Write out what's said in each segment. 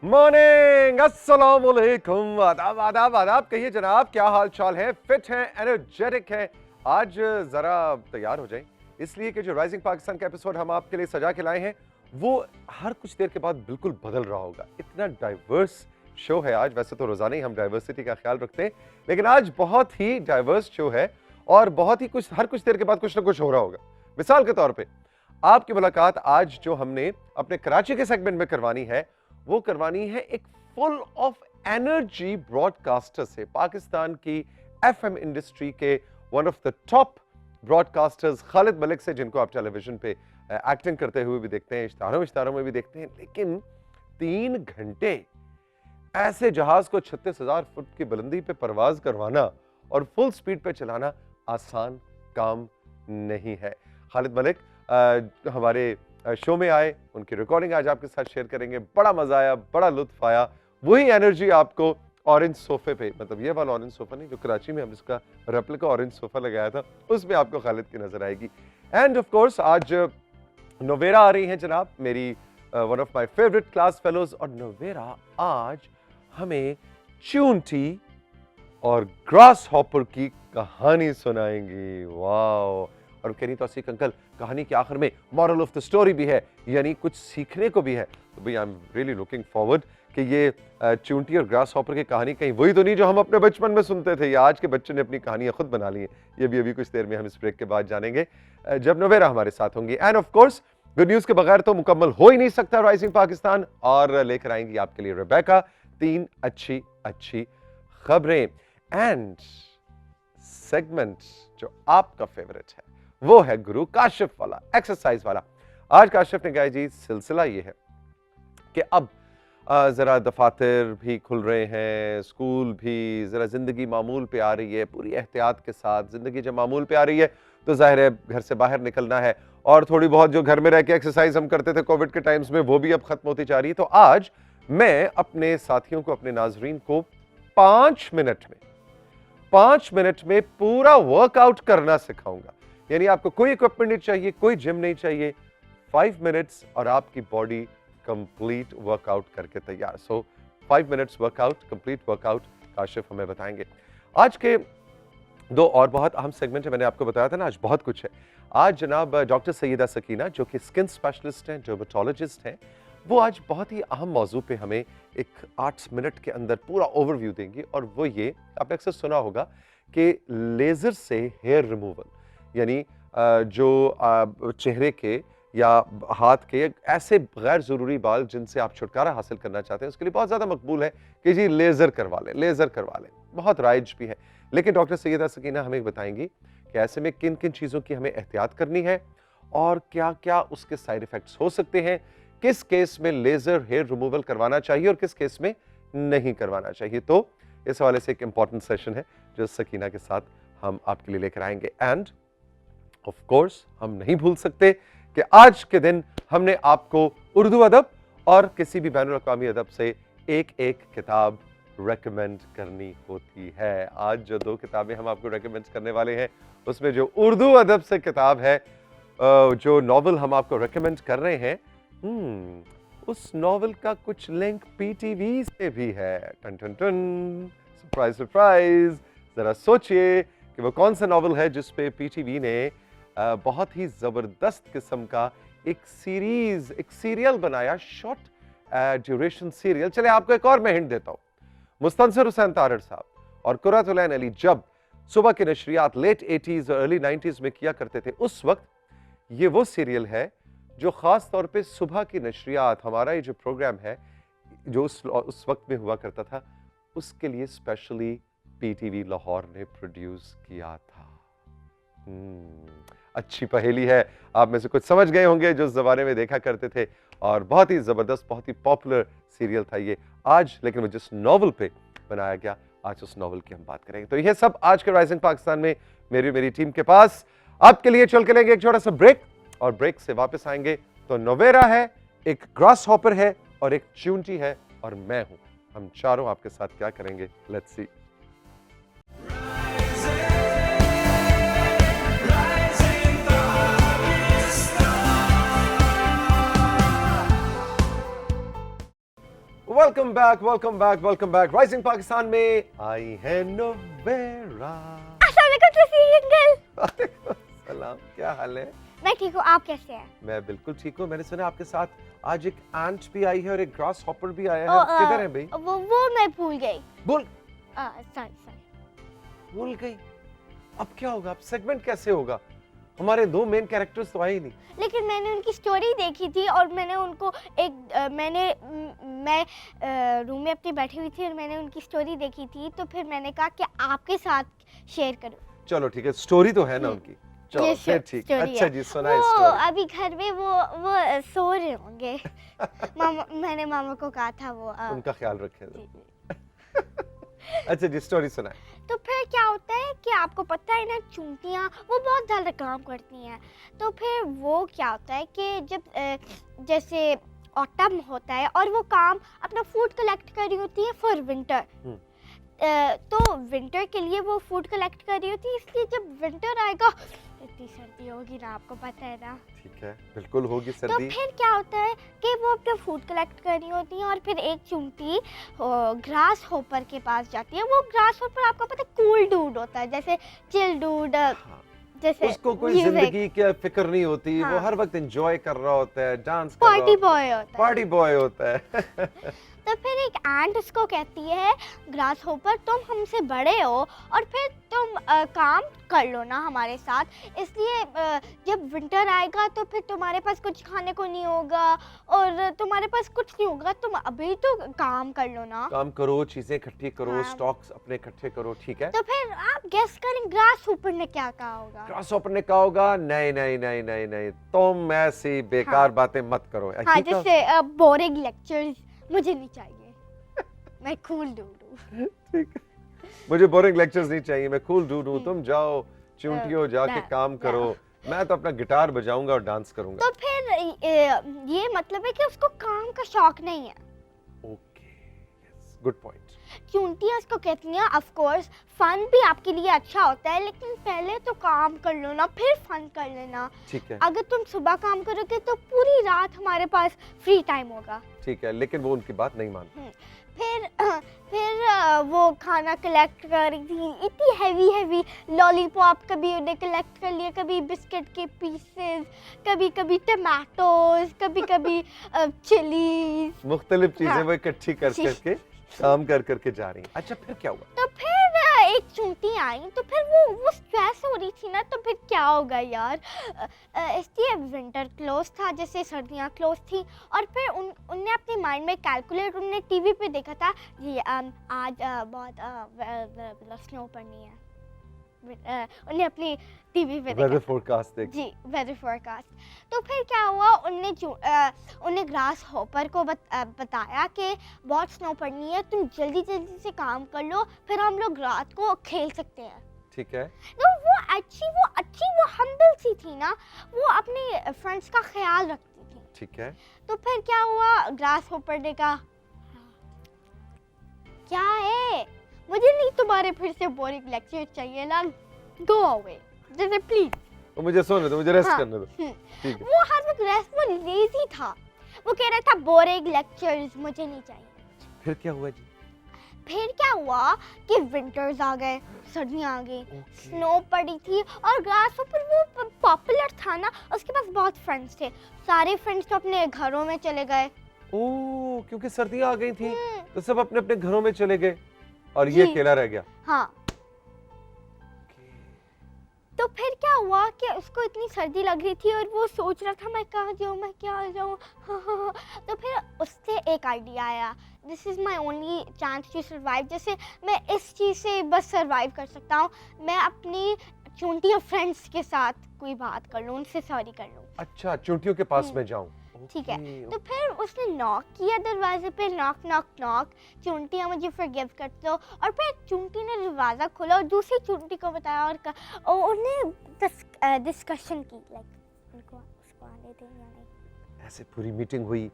Morning, अस्सलाम वालेकुम, आदाब आदाब आदाब। कहिए जनाब, क्या हाल चाल है? फिट हैं, एनर्जेटिक हैं? आज जरा तैयार हो जाएं, इसलिए कि जो राइजिंग पाकिस्तान का एपिसोड हम आपके लिए सजा के लाए हैं वो हर कुछ देर के बाद बिल्कुल बदल रहा होगा। इतना डाइवर्स शो है आज। वैसे तो रोजाना ही हम डाइवर्सिटी का ख्याल रखते हैं, लेकिन आज बहुत ही डाइवर्स शो है और बहुत ही कुछ हर कुछ देर के बाद कुछ ना कुछ हो रहा होगा। मिसाल के तौर पे आपकी मुलाकात आज जो हमने अपने कराची के सेगमेंट में करवानी है, वो करवानी है एक फुल ऑफ एनर्जी ब्रॉडकास्टर से, पाकिस्तान की एफएम इंडस्ट्री के one of the top broadcasters Khalid Malik से, जिनको आप टेलीविजन पे एक्टिंग करते हुए भी देखते हैं, इश्तारों में भी देखते हैं। लेकिन 3 घंटे ऐसे जहाज को 36,000 फुट की बुलंदी पे परवाज करवाना और फुल स्पीड पे चलाना आसान काम नहीं है। खालिद मलिक हमारे शो में आए, उनकी रिकॉर्डिंग आज आपके साथ शेयर करेंगे। बड़ा मजा आया, बड़ा लुत्फ आया। वही एनर्जी आपको ऑरेंज सोफे पे, मतलब ये वाला ऑरेंज सोफा नहीं, जो कराची में हम इसका रेप्लिका ऑरेंज सोफा लगाया था, उसमें आपको खालिद की नजर आएगी। एंड ऑफ कोर्स आज नोवेरा आ रही हैं जनाब, मेरी one of my favourite class fellows. और नोवेरा आज हमें चूंटी और ग्रास हॉपर की कहानी सुनाएंगी। वाओ! और कह रही तौसीक अंकल, कहानी के आखिर में मॉरल ऑफ द स्टोरी भी है, यानी कुछ सीखने को भी है। तो भाई आई एम रियली लुकिंग फॉरवर्ड कि ये चूंटी और ग्रास हॉपर की कहानी कहीं वही तो नहीं जो हम अपने बचपन में सुनते थे, या आज के बच्चे ने अपनी कहानियां खुद बना ली हैं। ये भी अभी कुछ देर में हम इस ब्रेक के बाद जानेंगे, जब नोवेरा हमारे साथ होंगी। End of course good news के बगैर तो मुकम्मल हो ही नहीं सकता राइजिंग पाकिस्तान, और लेकर आएंगी आपके लिए रेबेका 3 अच्छी अच्छी खबरें। एंड सेगमेंट जो आपका फेवरेट है वो है गुरु काशिफ वाला, एक्सरसाइज वाला। आज काशिफ ने कहा जी, सिलसिला ये है कि अब जरा दफातर भी खुल रहे हैं, स्कूल भी, जरा जिंदगी मामूल पे आ रही है। पूरी एहतियात के साथ जिंदगी जब मामूल पे आ रही है तो जाहिर है घर से बाहर निकलना है, और थोड़ी बहुत जो घर में रह के एक्सरसाइज हम करते थे कोविड के टाइम्स में, वो भी अब खत्म होती जा रही है। तो आज मैं अपने साथियों को, अपने नाजरीन को 5 मिनट में पूरा वर्कआउट करना सिखाऊंगा। यानी आपको कोई इक्विपमेंट नहीं चाहिए, कोई जिम नहीं चाहिए, 5 मिनट्स और आपकी बॉडी कंप्लीट वर्कआउट करके तैयार। सो 5 minutes workout, complete workout Kashif हमें बताएंगे। आज के 2 और बहुत अहम सेगमेंट है, मैंने आपको बताया था ना, आज बहुत कुछ है। आज जनाब डॉक्टर सैयदा सकीना, जो कि स्किन स्पेशलिस्ट हैं, डर्मेटोलॉजिस्ट हैं, वो आज बहुत ही अहम मौजू पे हमें एक 8 मिनट के अंदर पूरा ओवरव्यू देंगी। और वो ये, आपने अक्सर सुना होगा कि लेजर से हेयर रिमूवल, यानी जो चेहरे के या हाथ के ऐसे गैर ज़रूरी बाल जिनसे आप छुटकारा हासिल करना चाहते हैं, उसके लिए बहुत ज़्यादा मकबूल है कि जी लेज़र करवा लें, बहुत राइज भी है। लेकिन डॉक्टर सैयदा सकीना हमें बताएंगी कि ऐसे में किन किन चीज़ों की हमें एहतियात करनी है और क्या क्या उसके साइड इफ़ेक्ट्स हो सकते हैं, किस केस में लेज़र हेयर रिमूवल करवाना चाहिए और किस केस में नहीं करवाना चाहिए। तो इस हवाले से एक इंपॉर्टेंट सेशन है जो सकीना के साथ हम आपके लिए लेकर आएंगे। एंड ऑफ कोर्स हम नहीं भूल सकते कि आज के दिन हमने आपको उर्दू अदब और किसी भी बैनुल अक़वामी अदब से एक एक किताब रेकमेंड करनी होती है। आज जो 2 किताबें हम आपको रेकमेंड करने वाले हैं, उसमें जो उर्दू अदब से किताब है, जो नॉवल हम आपको रेकमेंड कर रहे हैं, उस नॉवल का कुछ लिंक पीटीवी से भी है। टन टन टन, सरप्राइज सरप्राइज। जरा सोचिए कि वो कौन सा नॉवल है जिस पे पीटीवी ने बहुत ही जबरदस्त किस्म का एक सीरियल बनाया, शॉर्ट ड्यूरेशन सीरियल। चले आपको एक और मैं हिंट देता हूं। मुस्तनसिर हुसैन तारड़ साहब और कुर्रतुल-ऐन अली जब सुबह के नशरियात लेट 80s और अर्ली 90s में किया करते थे, उस वक्त ये वो सीरियल है जो खास तौर पे सुबह की नशरियात, हमारा ये जो प्रोग्राम है जो उस वक्त में हुआ करता था, उसके लिए स्पेशली पीटीवी लाहौर ने प्रोड्यूस किया था। अच्छी पहेली है, आप में से कुछ समझ गए होंगे जो उस जमाने में देखा करते थे, और बहुत ही जबरदस्त, बहुत ही पॉपुलर सीरियल था ये आज। लेकिन वो जिस नॉवल पे बनाया गया, आज उस नॉवल की हम बात करेंगे। तो ये सब आज के राइजिंग पाकिस्तान में मेरी टीम के पास आपके लिए। चल के लेंगे एक छोटा सा ब्रेक, और ब्रेक से वापस आएंगे तो नोवेरा है, एक ग्रास हॉपर है और एक चूंटी है, और मैं हूं। हम चारों आपके साथ क्या करेंगे, let's see. Welcome back. Rising Pakistan में आई है नोवेरा। सलाम, क्या हाल है? मैं ठीक हूँ, आप कैसे हैं? मैं बिल्कुल ठीक हूँ। मैंने सुना आपके साथ आज एक एंट भी आई है और एक ग्रास हॉपर भी आया है। किधर है भाई? वो मैं भूल गई। सॉरी भूल गई? अब क्या होगा? अब सेगमेंट कैसे होगा? हमारे दो मेन कैरेक्टर्स तो आए ही नहीं। लेकिन मैंने उनकी स्टोरी देखी थी और मैंने उनको मैं रूम में अपनी बैठी हुई थी और मैंने उनकी स्टोरी देखी थी, तो फिर मैंने कहा कि आपके साथ शेयर करूं। चलो ठीक है, स्टोरी तो है ना उनकी। चलो फिर ठीक। अच्छा जी, सुनाइए स्टोरी। अभी घर में वो सो रहे होंगे। मैंने मामा को कहा था वो उनका ख्याल रखें। अच्छा जी, स्टोरी सुनाए। तो फिर क्या होता है कि आपको पता है ना, चूंटियाँ वो बहुत ज़्यादा काम करती हैं। तो फिर वो क्या होता है कि जब जैसे ऑटम होता है और वो काम अपना फूड कलेक्ट कर रही होती है फॉर विंटर, तो विंटर के लिए वो फूड कलेक्ट कर रही होती है। इसलिए जब विंटर आएगा इतनी सर्दी होगी ना, आपको पता है ना। ठीक है, बिल्कुल होगी सर्दी। तो फिर क्या होता है कि वो अपना फूड कलेक्ट कर रही होती हैं और फिर एक चूंटी ग्रास होपर के पास जाती है। वो ग्रास होपर आपको पता है कूल डूड होता है, जैसे चिल डूड। जैसे उसको कोई जिंदगी की फिक्र नहीं होती। हाँ। वो हर वक्त एंजॉय कर रहा होता है, डांस कर रहा होता है, पार्टी बॉय होता है। तो फिर एक एंट उसको कहती है, ग्रास होपर तुम हमसे बड़े हो और फिर तुम काम कर लो ना हमारे साथ, इसलिए जब विंटर आएगा तो फिर तुम्हारे पास कुछ खाने को नहीं होगा और तुम्हारे पास कुछ नहीं होगा, तुम अभी तो काम कर लो ना। काम करो, चीजें इकट्ठी करो। हाँ। स्टॉक्स अपने इकट्ठे करो। ठीक है। तो फिर आप गेस करें ग्रास होपर ने क्या कहा होगा? ग्रास होपर ने कहा होगा, नहीं नहीं नहीं नहीं नहीं, तुम ऐसी बेकार हाँ। बातें मत करो। हाँ, जैसे बोरिंग लेक्चर्स मुझे नहीं चाहिए। मैं कूल डूड हूँ। ठीक है, मुझे बोरिंग लेक्चर्स नहीं चाहिए, मैं कूल डूड हूँ। तुम जाओ चूंटियों, जाके काम करो। मैं तो अपना गिटार बजाऊंगा और डांस करूंगा। तो फिर ये मतलब है कि उसको काम का शौक नहीं है। Okay, yes, good point. चूंटियां इसको कहती हैं, ऑफ कोर्स फन भी आपके लिए अच्छा होता है, लेकिन पहले तो काम कर लो ना, फिर फन कर लेना। ठीक है। अगर तुम सुबह काम करोगे तो पूरी रात हमारे पास फ्री टाइम होगा। ठीक है, लेकिन वो उनकी बात नहीं मानती। फिर वो खाना कलेक्ट कर रही थी, इतनी हैवी लॉलीपॉप, कभी उन्हें कलेक्ट कर लिया, कभी बिस्किट के पीसेस, कभी टमाटोज, कभी चिलीज, मुख्तलिफ चीजें वो इकट्ठी करके काम करके जा रही हैं। अच्छा, फिर क्या हुआ? तो फिर एक चूंटी आई, तो फिर वो स्ट्रेस हो रही थी ना, तो फिर क्या होगा यार, इसलिए विंटर क्लोज था, जैसे सर्दियाँ क्लोज थी। और फिर उनने अपने माइंड में कैलकुलेट, उनने टीवी पे देखा था जी आज बहुत स्नो पड़नी है। उन्हें अपनी टीवी पे वेदर फोरकास्ट देखा। जी, वेदर फोरकास्ट। तो फिर क्या हुआ, उन्हें ग्रास हॉपर को बताया कि बहुत स्नो पड़नी है, तुम जल्दी से काम कर लो, फिर हम लोग रात को खेल सकते हैं। ठीक है। तो वो हम्बल सी थी ना, वो अपने फ्रेंड्स का ख्याल रखती थी। ठीक है। तो फिर क्या हुआ, ग्रास हॉपर ने कहा, क्या है, मुझे नहीं तुम्हारे फिर से बोरिंग लेक्चर चाहिए ना, गो अवे, जैसे प्लीज। तो मुझे सोने दो, मुझे रेस्ट करने दो। ठीक है। वो हर वक्त रेस्ट, वो लेजी था, वो कह रहा था बोरिंग लेक्चर्स मुझे नहीं चाहिए। फिर क्या हुआ जी? फिर क्या हुआ कि विंटर्स आ गए, सर्दियाँ आ गई, स्नो पड़ी थी और ग्रास हॉपर वो पॉपुलर था ना, उसके पास बहुत फ्रेंड्स थे। सारे फ्रेंड्स तो अपने घरों में चले गए। ओह, क्योंकि सर्दियाँ आ गई थी तो सब अपने अपने घरों में चले गए और ये अकेला रह गया। हाँ। तो फिर क्या हुआ कि उसको इतनी सर्दी लग रही थी और वो सोच रहा था मैं कहाँ जाऊँ। तो फिर उससे एक आइडिया आया, this is my only chance to survive, जैसे मैं इस चीज़ से बस सर्वाइव कर सकता हूँ, मैं अपनी चूंटियों फ्रेंड्स के साथ कोई बात कर लूँ, उनसे सॉरी कर लूँ। अच्छा, चूंटियों के पास में जाऊँ। ठीक है। तो फिर उसने नॉक किया दरवाजे पे, नॉक, चूंटियाँ मुझे फॉरगिव कर दो। और फिर चूंटी ने दरवाज़ा खोला और दूसरी चूंटी को बताया और उन्हें डिस्कशन की, लाइक उनको उसको आने दें या नहीं। ऐसे पूरी मीटिंग हुई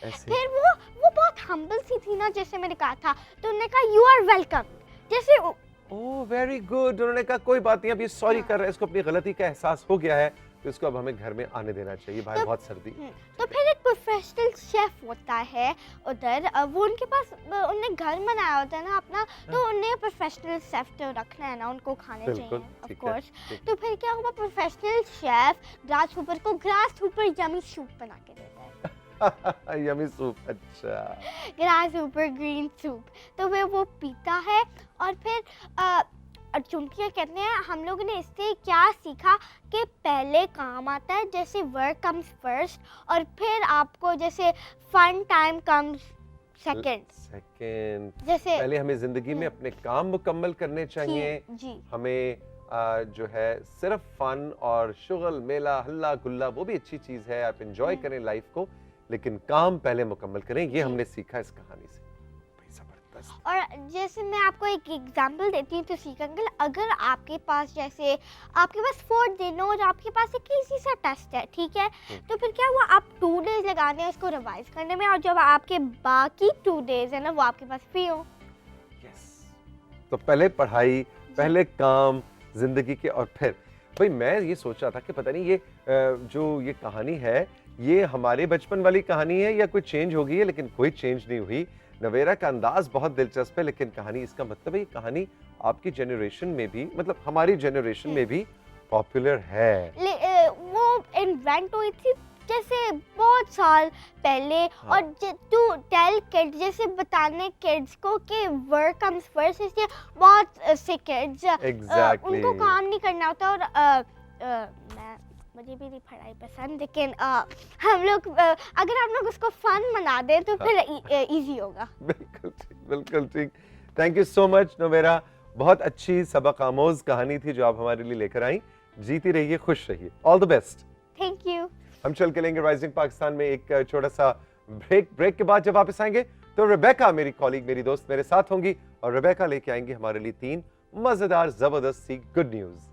ऐसे। फिर वो बहुत हम्बल सी थी ना, जैसे मैंने कहा था, तो उन्होंने कहा यू आर वेलकम, जैसे ओह वेरी गुड। उन्होंने कहा कोई बात नहीं, अब ये सॉरी कर रहा है, इसको अपनी गलती का एहसास हो गया है, तो इसको अब हमें घर में आने देना चाहिए, बाहर बहुत सर्दी। तो फिर एक प्रोफेशनल शेफ होता है उधर, वो उनके पास उन्हें घर बनाया होता है ना अपना, तो उन्हें प्रोफेशनल शेफ तो रखना है ना, उनको खाने बिल्कुल, चाहिए ऑफ ठीक है, कोर्स। ठीक तो फिर क्या हुआ, प्रोफेशनल शेफ ग्रास हूपर को ग्रास हूपर यमी सूप बना के देता है। यमी सूप, अच्छा। ग्रास हूपर ग्रीन सूप, तो फिर वो पीता है। और फिर चुनकियाँ कहते हैं हम लोगों ने इससे क्या सीखा कि पहले काम आता है, जैसे वर्क कम्स फर्स्ट, और फिर आपको जैसे फन टाइम कम्स सेकंड। जैसे पहले हमें जिंदगी में अपने काम मुकम्मल करने चाहिए। जी हमें जो है सिर्फ फन और शुगल मेला हल्ला गुल्ला वो भी अच्छी चीज है, आप एंजॉय करें लाइफ को, लेकिन काम पहले मुकम्मल करें, ये हमने सीखा इस कहानी से। भाई जबरदस्त। और जैसे मैं आपको एक एग्जांपल देती हूँ तो सीख अंकल, अगर आपके पास जैसे आपके पास 4 दिन और आपके पास एक इजी सा टेस्ट है, ठीक है, तो फिर क्या हुआ, आप 2 डेज लगाने हैं उसको रिवाइज करने में, और जब आपके बाकी 2 डेज है ना वो आपके पास फ्री हो। तो पहले पढ़ाई, पहले काम जिंदगी के, और फिर भाई मैं ये सोच रहा था कि पता नहीं ये जो ये कहानी है ये हमारे बचपन वाली कहानी है या कोई चेंज हो गई है, लेकिन कोई चेंज नहीं हुई। नवेरा का अंदाज बहुत दिलचस्प है, लेकिन कहानी, इसका मतलब है ये कहानी आपकी जनरेशन में भी, मतलब हमारी जनरेशन में भी पॉपुलर है। वो इन्वेंट हुई थी जैसे बहुत साल पहले। हाँ। और टू टेल किड्स, जैसे बताने किड्स को कि वर्क कम्स फर्स्ट, इसलिए बहुत से किड्स Exactly. उनको काम नहीं करना होता। और मुझे भी नहीं पढ़ाई पसंद, लेकिन हम लोग अगर हम लोग उसको फन बना दें तो फिर इजी होगा। बिल्कुल ठीक, बिल्कुल ठीक। Thank you so much Navera, बहुत अच्छी सबक आमोज कहानी थी जो आप हमारे लिए लेकर आई। जीती रहिए, खुश रहिए, all the best. Thank you. हम चल के लेंगे राइजिंग पाकिस्तान में एक छोटा सा ब्रेक के बाद जब वापस आएंगे तो रेबेका मेरी कॉलीग, मेरी दोस्त मेरे साथ होंगी, और रेबेका लेके आएंगी हमारे लिए 3 मजेदार जबरदस्त सी good news.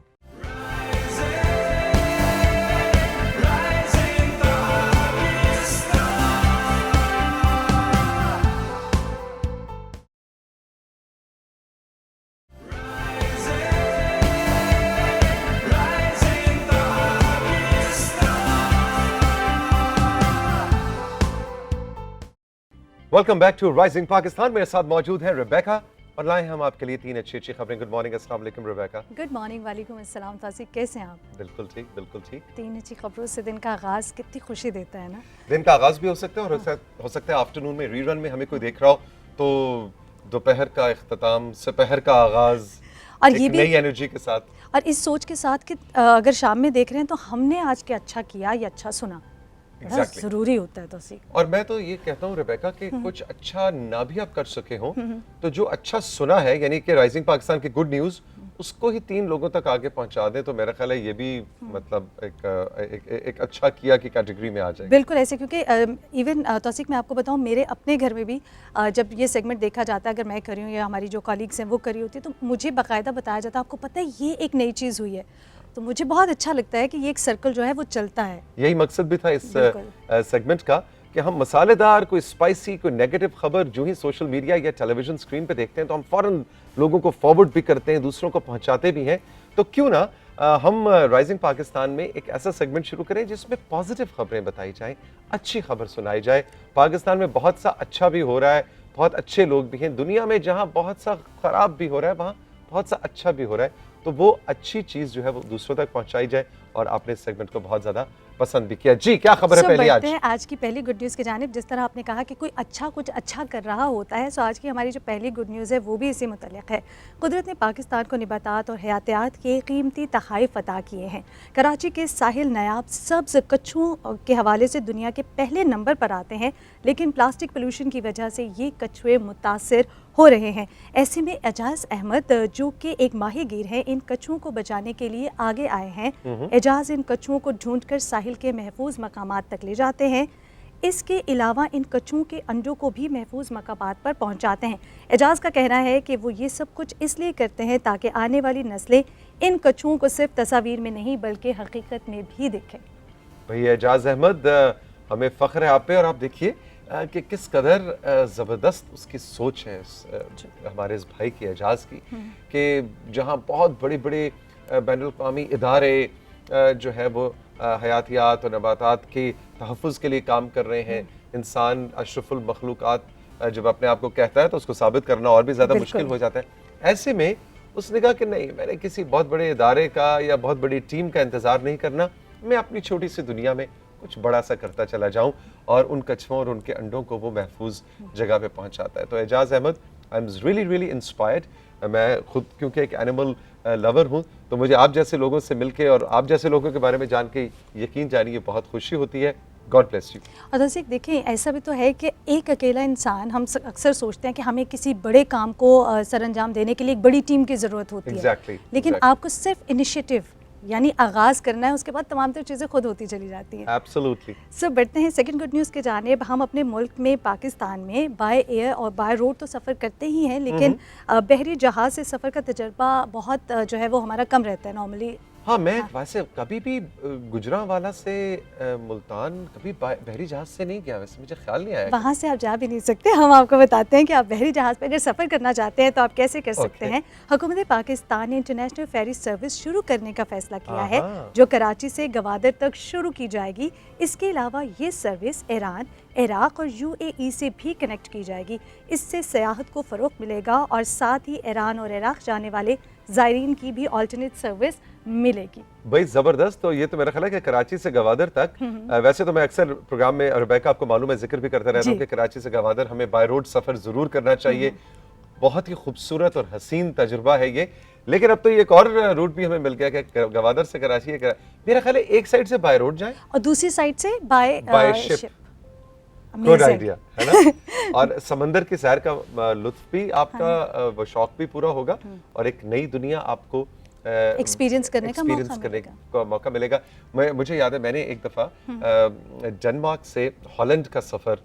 Welcome back to rising Pakistan. मेरे साथ मौजूद है रेबेका और लाए हम आपके लिए 3 अच्छी खबरें। गुड मॉर्निंग, अस्सलाम वालेकुम रेबेका। गुड मॉर्निंग, वालेकुम अस्सलाम तासिक, कैसे हैं आप? बिल्कुल ठीक, बिल्कुल ठीक। 3 अच्छी खबरों से दिन का आगाज़ कितनी खुशी देता है ना। दिन का आगाज भी हो सकता है और हो सकता है आफ्टरनून में रीरन में हमें कोई देख रहा हो तो दोपहर का इख्तिताम, दोपहर का आगाज और ये भी नई एनर्जी के साथ, और इस सोच के साथ कि अगर शाम में देख रहे हैं तो हमने आज क्या अच्छा किया या अच्छा सुना, बड़ा Exactly. ज़रूरी होता है तासिक। और मैं तो ये कहता हूँ रेबेका कि कुछ अच्छा ना भी आप कर सके हो तो जो अच्छा सुना है, यानी कि राइजिंग पाकिस्तान की गुड न्यूज, उसको ही 3 लोगों तक आगे पहुंचा दें तो मेरा ख्याल है ये भी मतलब एक अच्छा किया की कैटेगरी में आ जाएगा। बिल्कुल ऐसे, क्योंकि इवन तौसीक मैं आपको बताऊं, मेरे अपने घर में भी जब ये सेगमेंट देखा जाता है, अगर मैं कर रही हूँ या हमारी जो कॉलीग्स हैं वो करी होती है, तो मुझे बाकायदा बताया जाता है, आपको पता है ये एक नई चीज़ हुई है, तो मुझे बहुत अच्छा लगता है कि ये एक सर्कल जो है वो चलता है। यही मकसद भी था इस सेगमेंट का कि हम मसालेदार, कोई स्पाइसी, कोई नेगेटिव खबर जो ही सोशल मीडिया या टेलीविजन स्क्रीन पे देखते हैं तो हम फौरन लोगों को फॉरवर्ड भी करते हैं, दूसरों को पहुंचाते भी हैं। तो क्यों ना हम राइजिंग पाकिस्तान में एक ऐसा सेगमेंट शुरू करें जिसमें पॉजिटिव खबरें बताई जाएं, अच्छी खबर सुनाई जाए। पाकिस्तान में बहुत सा अच्छा भी हो रहा है, बहुत अच्छे लोग भी हैं। दुनिया में जहाँ बहुत सा खराब भी हो रहा है वहाँ बहुत सा अच्छा भी हो रहा है, तो वो अच्छी चीज जो है वो दूसरों तक पहुंचाई जाए, और आपने इस सेगमेंट को बहुत ज्यादा पसंद भी किया। जी, क्या खबर है पहले आज की पहली गुड न्यूज़ की जानिब। जिस तरह आपने कहा कि कोई अच्छा कुछ अच्छा कर रहा होता है, सो आज की हमारी जो पहली गुड न्यूज़ है वो भी इसी मुतल्लिक़ है। कुदरत ने पाकिस्तान को निबातात और हयातियात के कीमती तोहफ़े अता किए हैं। कराची के साहिल नायाब सब्ज़ कछुओं के हवाले से दुनिया के पहले नंबर पर आते हैं, लेकिन प्लास्टिक पोल्यूशन की वजह से ये कछुए मुतासिर हो रहे हैं। ऐसे में एजाज अहमद जो कि एक माहिगीर हैं, इन कछुओं को बचाने के लिए आगे आए हैं। एजाज इन कछुओं को ढूंढकर साहिल के महफूज मकामात तक ले जाते हैं। इसके अलावा इन कछुओं के अंडों को भी महफूज मकामात पर पहुंचाते हैं। एजाज का कहना है कि वो ये सब कुछ इसलिए करते हैं ताकि आने वाली नस्लें इन कछुओं को सिर्फ तस्वीर में नहीं बल्कि हकीकत में भी देखें। भैया एजाज अहमद, हमें फ़ख्र है आप पे, और आप देखिए कि किस कदर ज़बरदस्त उसकी सोच है हमारे इस भाई की, एजाज की, कि जहाँ बहुत बड़े बड़े बैनुल-अक़वामी इदारे जो है वो हयातियात और नबातात के तहफ़्फ़ुज़ के लिए काम कर रहे हैं। इंसान अशरफुल मखलूक़ात जब अपने आप को कहता है तो उसको साबित करना और भी ज़्यादा मुश्किल हो जाता है। ऐसे में उसने कहा कि नहीं, मैंने किसी बहुत बड़े इदारे का या बहुत बड़ी टीम का इंतज़ार नहीं करना, मैं अपनी छोटी सी दुनिया में कुछ बड़ा सा करता चला जाऊं और उन कछुओं और उनके अंडों को वो महफूज जगह पे पहुंचाता है। तो Ajaz Ahmed, I am really really inspired. मैं खुद क्योंकि एक एनिमल लवर हूं, तो मुझे आप जैसे लोगों से मिलके और आप जैसे लोगों के बारे में जान के यकीन जानिए बहुत खुशी होती है। God bless you. और जैसे देखिए, ऐसा भी तो है कि एक अकेला इंसान, हम अक्सर सोचते हैं कि हमें किसी बड़े काम को सरअंजाम देने के लिए एक बड़ी टीम की ज़रूरत होती है, लेकिन आपको सिर्फ इनिशिएटिव यानी आगाज़ करना है, उसके बाद तमाम तर चीज़ें खुद होती चली जाती हैं। एब्सोल्युटली। सो बढ़ते हैं सेकंड गुड न्यूज़ के जानिब। हम अपने मुल्क में पाकिस्तान में बाय एयर और बाय रोड तो सफ़र करते ही हैं, लेकिन बहरी जहाज़ से सफ़र का तजर्बा बहुत जो है वो हमारा कम रहता है नॉर्मली। हाँ, मैं वैसे कभी भी गुजरांवाला से मुल्तान कभी बहरी जहाज से नहीं गया, वैसे मुझे ख्याल नहीं आया। वहाँ से आप जा भी नहीं सकते। हम आपको बताते हैं कि आप बहरी जहाज़ पर अगर सफ़र करना चाहते हैं तो आप कैसे कर सकते हैं। हुकूमत पाकिस्तान ने इंटरनेशनल फेरी सर्विस शुरू करने का फैसला किया है, जो कराची से गवादर तक शुरू की जाएगी। इसके अलावा ये सर्विस ईरान, इराक़ और UAE से भी कनेक्ट की जाएगी। इससे सयाहत को फ़रोग़ मिलेगा और साथ ही ईरान और इराक़ जाने वाले ज़ायरीन की भी अल्टरनेट सर्विस मिलेगी। भाई ज़बरदस्त। तो ये तो मेरा ख्याल है कि कराची से गवादर तक, वैसे तो मैं अक्सर प्रोग्राम में रुबैका आपको मालूम है जिक्र भी करता रहता हूँ कि कराची से गवादर हमें बाय रोड सफ़र ज़रूर करना चाहिए। बहुत ही खूबसूरत और हसीन तजुर्बा है ये। लेकिन अब तो ये एक और रूट भी हमें मिल गया कि गवादर से कराची मेरा ख्याल है एक साइड से बाय रोड जाए और दूसरी साइड से बाय शिप। गुड आइडिया है ना। और समंदर की सैर का लुत्फ भी आपका वो शौक भी पूरा होगा और एक नई दुनिया आपको एक्सपीरियंस करने का मौका मिलेगा। मुझे याद है मैंने एक दफ़ा डेनमार्क से हॉलैंड का सफ़र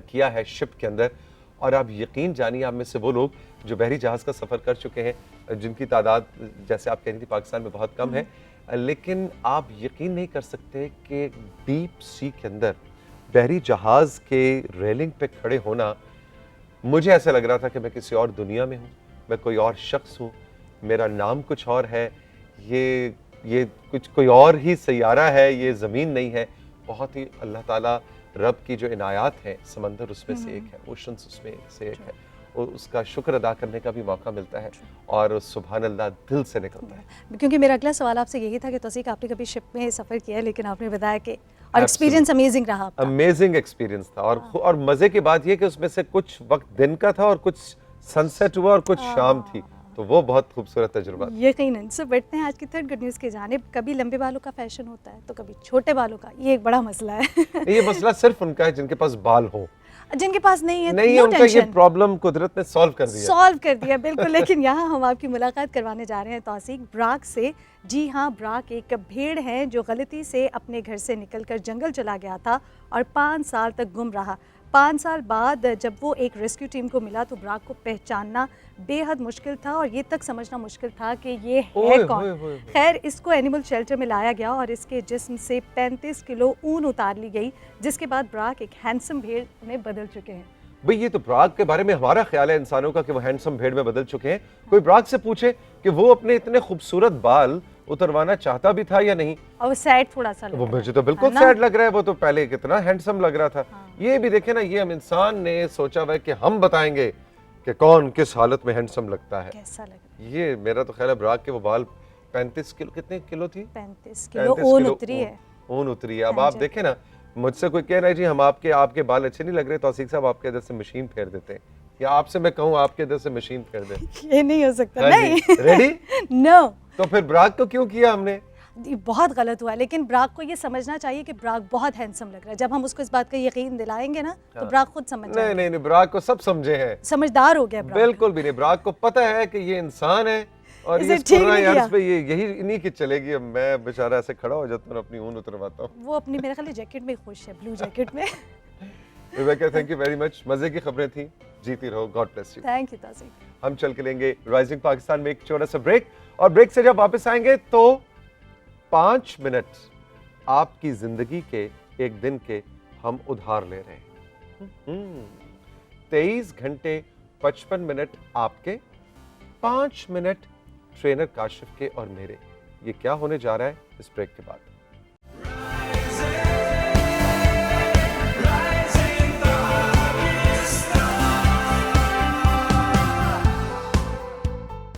किया है शिप के अंदर, और आप यकीन जानिए आप में से वो लोग जो बहरी जहाज़ का सफ़र कर चुके हैं जिनकी तादाद जैसे आप कह रही थी पाकिस्तान में बहुत कम है, लेकिन आप यकीन नहीं कर सकते कि डीप सी के अंदर बहरी जहाज़ के रेलिंग पे खड़े होना, मुझे ऐसा लग रहा था कि मैं किसी और दुनिया में हूँ, मैं कोई और शख्स हूँ, मेरा नाम कुछ और है, ये कुछ कोई और ही सैयारा है, ये ज़मीन नहीं है। बहुत ही अल्लाह ताला रब की जो इनायात है, समंदर उसमें से एक है, ओशंस उसमें से एक है, और उसका शुक्र अदा करने का भी मौका मिलता है और सुभान अल्लाह दिल से निकलता है। क्योंकि मेरा अगला सवाल आपसे यही था कि तौसीक, आपने कभी शिप में सफ़र किया है, लेकिन आपने बताया कि और एक्सपीरियंस अमेजिंग रहा आपका। अमेजिंग एक्सपीरियंस था और मज़े की बात ये कि उसमें से कुछ वक्त दिन का था और कुछ सनसेट हुआ और कुछ शाम थी, तो वो बहुत खूबसूरत तजुर्बा। यकीनन। सो बढ़ते हैं आज की थर्ड गुड न्यूज़ की जानिब। कभी लंबे बालों का फैशन होता है तो कभी छोटे बालों का, ये एक बड़ा मसला है। ये मसला सिर्फ उनका है जिनके पास बाल हो, जिनके पास नहीं है नहीं, उनका ये प्रॉब्लम कुदरत ने सॉल्व कर दिया बिल्कुल। लेकिन यहाँ हम आपकी मुलाकात करवाने जा रहे हैं तौसीक ब्राक से। जी हाँ, ब्राक एक भेड़ है जो गलती से अपने घर से निकलकर जंगल चला गया था और 5 साल तक गुम रहा। 5 साल बाद जब वो एक रेस्क्यू टीम को मिला तो ब्राक को पहचानना बेहद मुश्किल था और ये तक समझना मुश्किल था कि ये है कौन। खैर, इसको एनिमल शेल्टर में लाया गया और इसके जिस्म से 35 किलो ऊन उतार ली गई, जिसके बाद ब्राक एक हैंडसम भेड़ में बदल चुके हैं। भाई ये तो ब्राक के बारे में हमारा ख्याल है इंसानों का कि वो हैंडसम भेड़ में बदल चुके हैं। कोई ब्राक से पूछे कि वो अपने इतने खूबसूरत बाल उतरवाना चाहता भी था या नहीं, और वो सैड थोड़ा सा लग वो मुझे तो बिल्कुल सैड लग रहा है। वो तो पहले कितना हैंडसम लग रहा था। ये भी देखे ना, ये हम इंसान ने सोचा हुआ है कि हम बताएंगे कि कौन किस हालत में हैंडसम लगता है, कैसा लग। ये मेरा तो ख्याल है ब्राक के वो बाल 35 किलो, कितने किलो थी? 35 किलो ऊन उतरी है। ऊन उतरी है। अब आप देखें ना, मुझसे कोई कह रहा है जी हम आपके बाल अच्छे नहीं लग रहे, तौसीक साहब आपके इधर से मशीन फेर देते हैं, या आपसे मैं कहूँ आपके इधर से मशीन फेर दे। ये नहीं हो सकता। नहीं। रेडी? नो। तो फिर ब्राक को क्यों किया हमने? बहुत गलत हुआ, लेकिन ब्राक को ये समझना चाहिए कि ब्राक बहुत हैंडसम लग रहा है। जब हम उसको इस बात का यकीन दिलाएंगे ना तो ब्राक खुद समझ जाएगा। नहीं, ब्राक को सब समझे हैं, समझदार हो गया ब्राक। बिल्कुल भी नहीं। ब्राक को पता है कि ये इंसान है और ये अर्ज पे यही इन्हीं की चलेगी। मैं बेचारा ऐसे खड़ा हो जाता हूँ, अपनी ऊन उतरवाता हूँ। वो अपनी मेरे ख्याल जैकेट में खुश है, ब्लू जैकेट में। Rebecca, thank you very much. मजे की खबरें थी, जीती रहो। God bless you. Thank you Tauseeq. हम चल के लेंगे राइजिंग पाकिस्तान में एक छोटा सा ब्रेक, और ब्रेक से जब वापस आएंगे तो 5 मिनट आपकी जिंदगी के एक दिन के हम उधार ले रहे हैं। 23 घंटे 55 मिनट आपके, 5 मिनट ट्रेनर काशिफ के और मेरे। ये क्या होने जा रहा है इस ब्रेक के बाद।